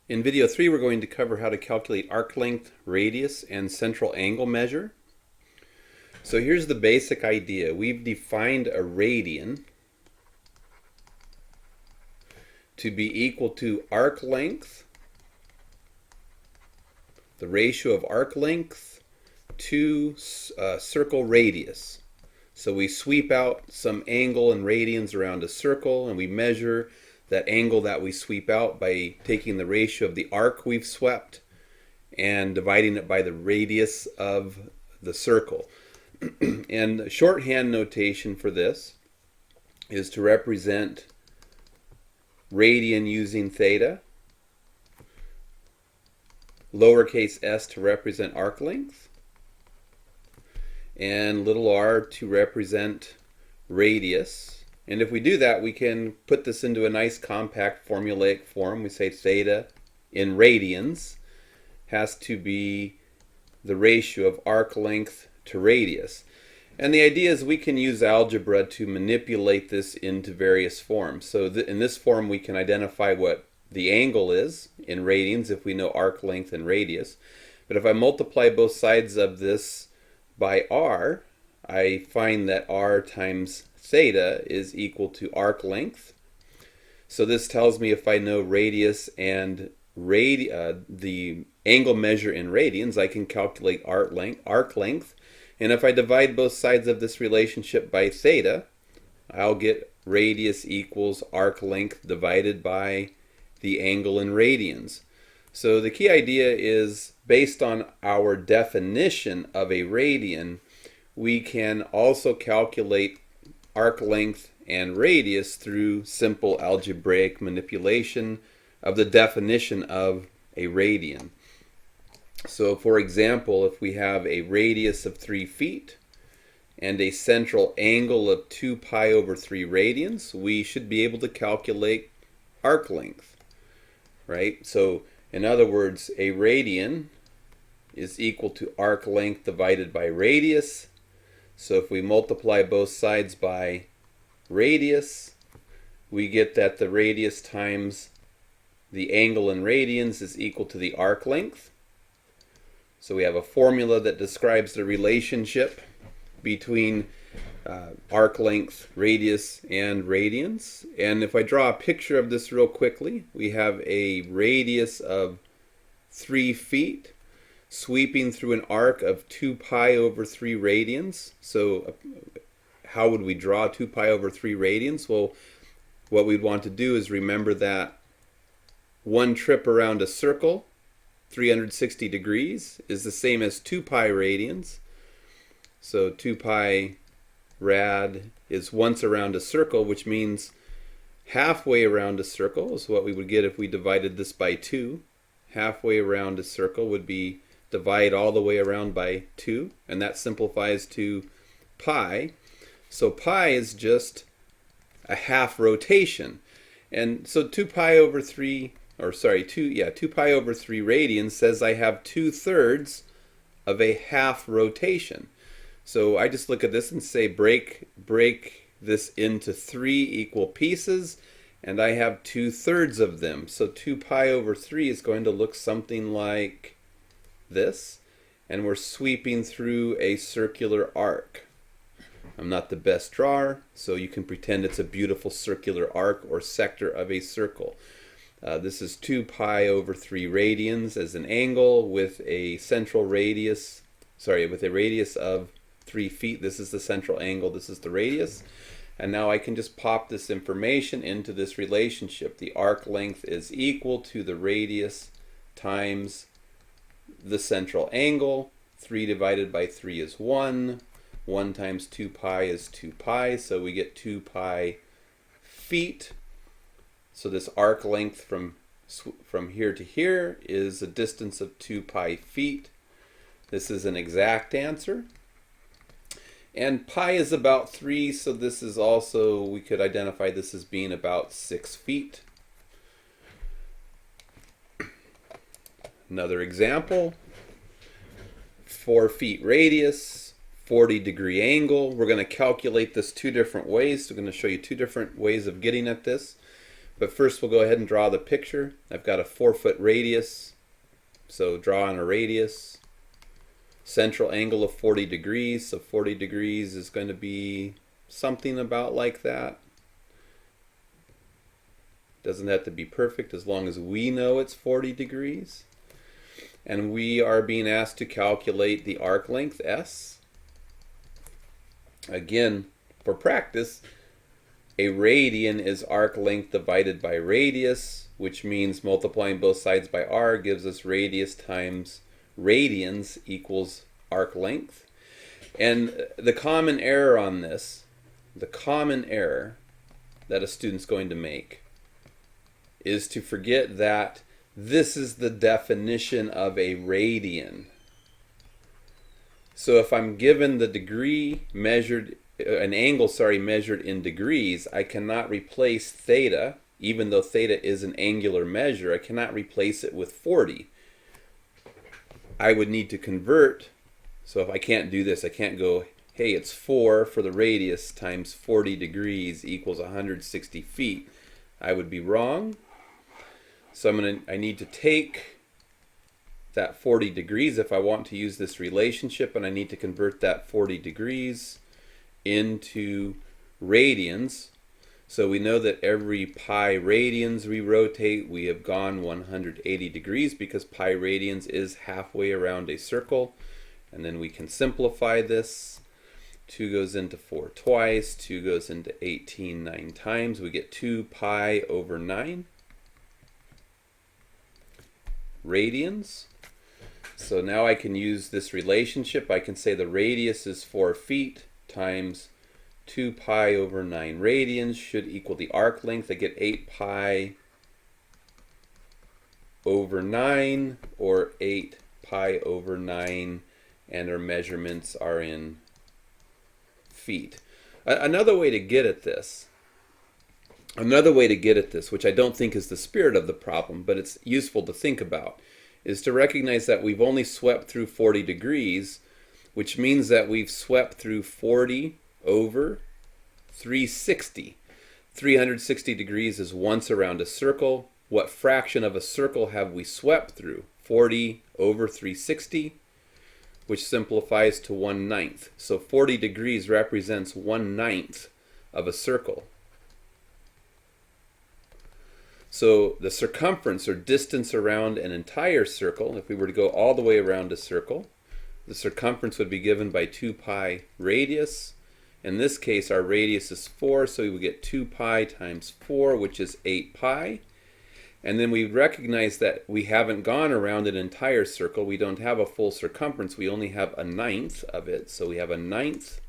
In video 3, we're going to cover how to calculate arc length, radius, and central angle measure. So here's the basic idea. We've defined a radian to be equal to arc length, the ratio of arc length to circle radius. So we sweep out some angle and radians around a circle, and we measure that angle that we sweep out by taking the ratio of the arc we've swept and dividing it by the radius of the circle. And shorthand notation for this is to represent radian using theta, lowercase s to represent arc length, and little r to represent radius. And if we do that, we can put this into a nice compact formulaic form. We say theta in radians has to be the ratio of arc length to radius. And the idea is we can use algebra to manipulate this into various forms. So in this form we can identify what the angle is in radians if we know arc length and radius. But if I multiply both sides of this by r, I find that r times theta is equal to arc length. So this tells me if I know radius and the angle measure in radians, I can calculate arc length. And if I divide both sides of this relationship by theta, I'll get radius equals arc length divided by the angle in radians. So the key idea is, based on our definition of a radian, we can also calculate arc length and radius through simple algebraic manipulation of the definition of a radian. So for example, if we have a radius of 3 feet and a central angle of 2 pi over 3 radians, we should be able to calculate arc length, right? So in other words, a radian is equal to arc length divided by radius. So if we multiply both sides by radius, we get that the radius times the angle in radians is equal to the arc length. So we have a formula that describes the relationship between arc length, radius, and radians. And if I draw a picture of this real quickly, we have a radius of 3 feet sweeping through an arc of 2 pi over 3 radians. So how would we draw 2 pi over 3 radians? Well, what we'd want to do is remember that one trip around a circle, 360 degrees, is the same as 2 pi radians. So 2 pi rad is once around a circle, which means halfway around a circle is what we would get if we divided this by 2. Halfway around a circle would be divide all the way around by 2, and that simplifies to pi. So pi is just a half rotation. And so 2 pi over 3 radians says I have 2/3 of a half rotation. So I just look at this and say break this into 3 equal pieces, and I have 2/3 of them. So 2 pi over 3 is going to look something like this, and we're sweeping through a circular arc. I'm not the best drawer, so you can pretend it's a beautiful circular arc or sector of a circle. This is 2 pi over 3 radians as an angle with a central radius, with a radius of 3 feet. This is the central angle, this is the radius. And now I can just pop this information into this relationship. The arc length is equal to the radius times the central angle. 3 divided by 3 is 1. 1 times 2 pi is 2 pi, so we get 2 pi feet. So this arc length from here to here is a distance of 2 pi feet. This is an exact answer. And pi is about 3, so this is also, we could identify this as being about 6 feet. Another example, 4 feet radius, 40-degree angle. We're going to calculate this 2 different ways. So we're going to show you 2 different ways of getting at this. But first we'll go ahead and draw the picture. I've got a 4-foot radius, so draw on a radius. Central angle of 40 degrees, so 40 degrees is going to be something about like that. Doesn't have to be perfect as long as we know it's 40 degrees. And we are being asked to calculate the arc length S. Again, for practice, a radian is arc length divided by radius, which means multiplying both sides by r gives us radius times radians equals arc length. And the common error on this, the common error that a student's going to make is to forget that this is the definition of a radian. So if I'm given the degree measured, an angle, measured in degrees, I cannot replace theta, even though theta is an angular measure, I cannot replace it with 40. I would need to convert. So if I can't do this, I can't go, hey, it's 4 for the radius times 40 degrees equals 160 feet. I would be wrong. So I need to take that 40 degrees if I want to use this relationship, and I need to convert that 40 degrees into radians. So we know that every pi radians we rotate, we have gone 180 degrees because pi radians is halfway around a circle. And then we can simplify this. 2 goes into 4 twice, 2 goes into 18 9 times. We get 2 pi over 9 radians. So now I can use this relationship. I can say the radius is 4 feet times 2 pi over 9 radians should equal the arc length. I get 8 pi over 9, or 8 pi over 9, and our measurements are in feet. Another way to get at this, which I don't think is the spirit of the problem, but it's useful to think about, is to recognize that we've only swept through 40 degrees, which means that we've swept through 40 over 360. 360 degrees is once around a circle. What fraction of a circle have we swept through? 40 over 360, which simplifies to 1/9. So 40 degrees represents 1/9 of a circle. So the circumference, or distance around an entire circle, if we were to go all the way around a circle, the circumference would be given by 2 pi radius. In this case, our radius is 4, so we would get 2 pi times 4, which is 8 pi. And then we recognize that we haven't gone around an entire circle. We don't have a full circumference. We only have 1/9 of it. So we have 1/9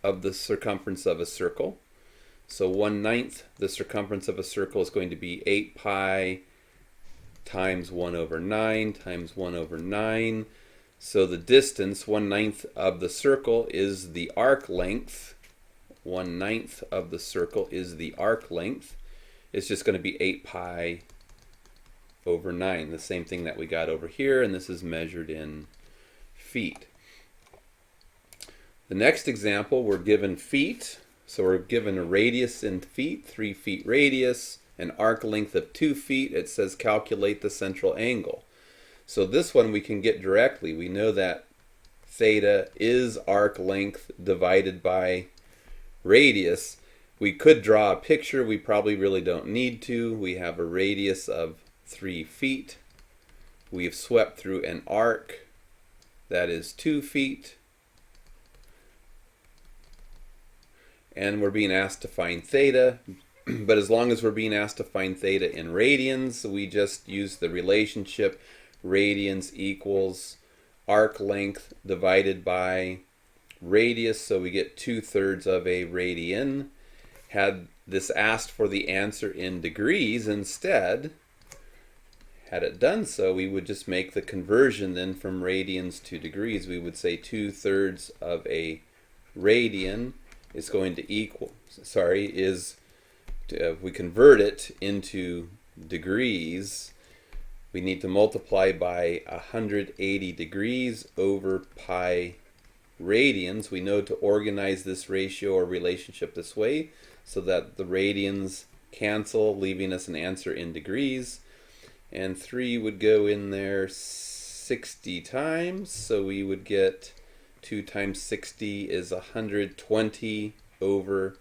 of the circumference of a circle. So 1/9 the circumference of a circle is going to be 8 pi times 1 over 9 times 1 over 9. So the distance, 1/9 of the circle, is the arc length. 1/9 of the circle is the arc length. It's just going to be 8 pi over 9, the same thing that we got over here, and this is measured in feet. The next example, we're given feet. So we're given a radius in feet, 3 feet radius, an arc length of 2 feet. It says calculate the central angle. So this one we can get directly. We know that theta is arc length divided by radius. We could draw a picture. We probably really don't need to. We have a radius of 3 feet. We've swept through an arc that is 2 feet. And we're being asked to find theta. But as long as we're being asked to find theta in radians, we just use the relationship radians equals arc length divided by radius. So we get 2/3 of a radian. Had this asked for the answer in degrees instead, had it done so, we would just make the conversion then from radians to degrees. We would say 2/3 of a radian is going to equal, if we convert it into degrees, we need to multiply by 180 degrees over pi radians. We know to organize this ratio or relationship this way so that the radians cancel, leaving us an answer in degrees. And 3 would go in there 60 times, so we would get 2 times 60 is 120 over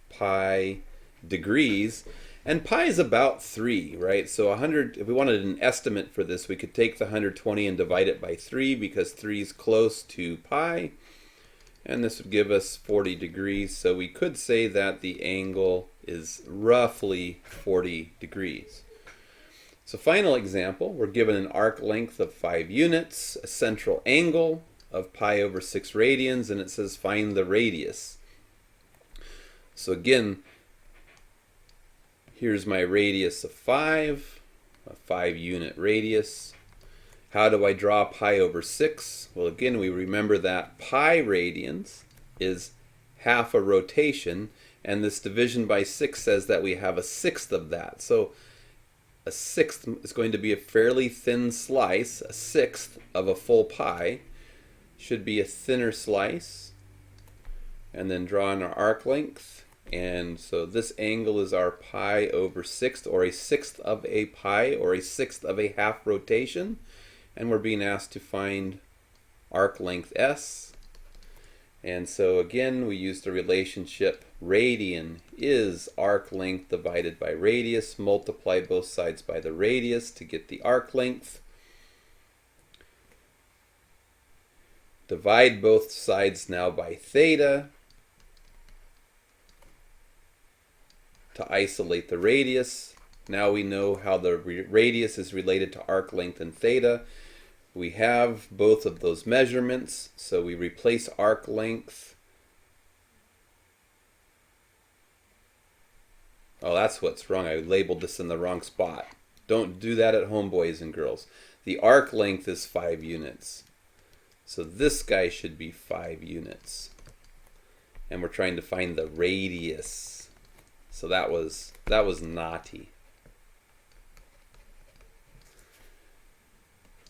pi degrees. And pi is about 3, right? So 100, if we wanted an estimate for this, we could take the 120 and divide it by 3 because 3 is close to pi. And this would give us 40 degrees. So we could say that the angle is roughly 40 degrees. So final example, we're given an arc length of 5 units, a central angle of pi over 6 radians, and it says find the radius. So again, here's my radius of 5, a 5-unit radius. How do I draw pi over 6? Well, again, we remember that pi radians is half a rotation, and this division by 6 says that we have a sixth of that. So a sixth is going to be a fairly thin slice. A sixth of a full pi should be a thinner slice. And then draw in our arc length. And so this angle is our pi over 6, or a sixth of a pi, or a sixth of a half rotation. And we're being asked to find arc length S. And so again, we use the relationship radian is arc length divided by radius. Multiply both sides by the radius to get the arc length. Divide both sides now by theta to isolate the radius. Now we know how the radius is related to arc length and theta. We have both of those measurements, so we replace arc length. Oh, that's what's wrong. I labeled this in the wrong spot. Don't do that at home, boys and girls. The arc length is 5 units. So this guy should be 5 units. And we're trying to find the radius. So that was naughty.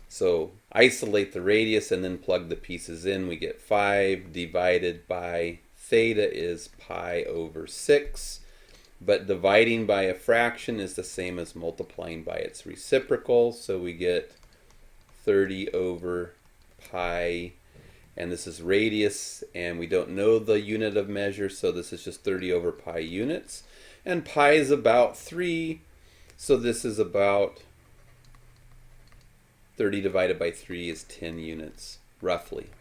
So isolate the radius and then plug the pieces in. We get 5 divided by theta is pi over 6. But dividing by a fraction is the same as multiplying by its reciprocal. So we get 30 over pi. And this is radius. And we don't know the unit of measure. So this is just 30 over pi units. And pi is about 3. So this is about 30 divided by 3 is 10 units, roughly.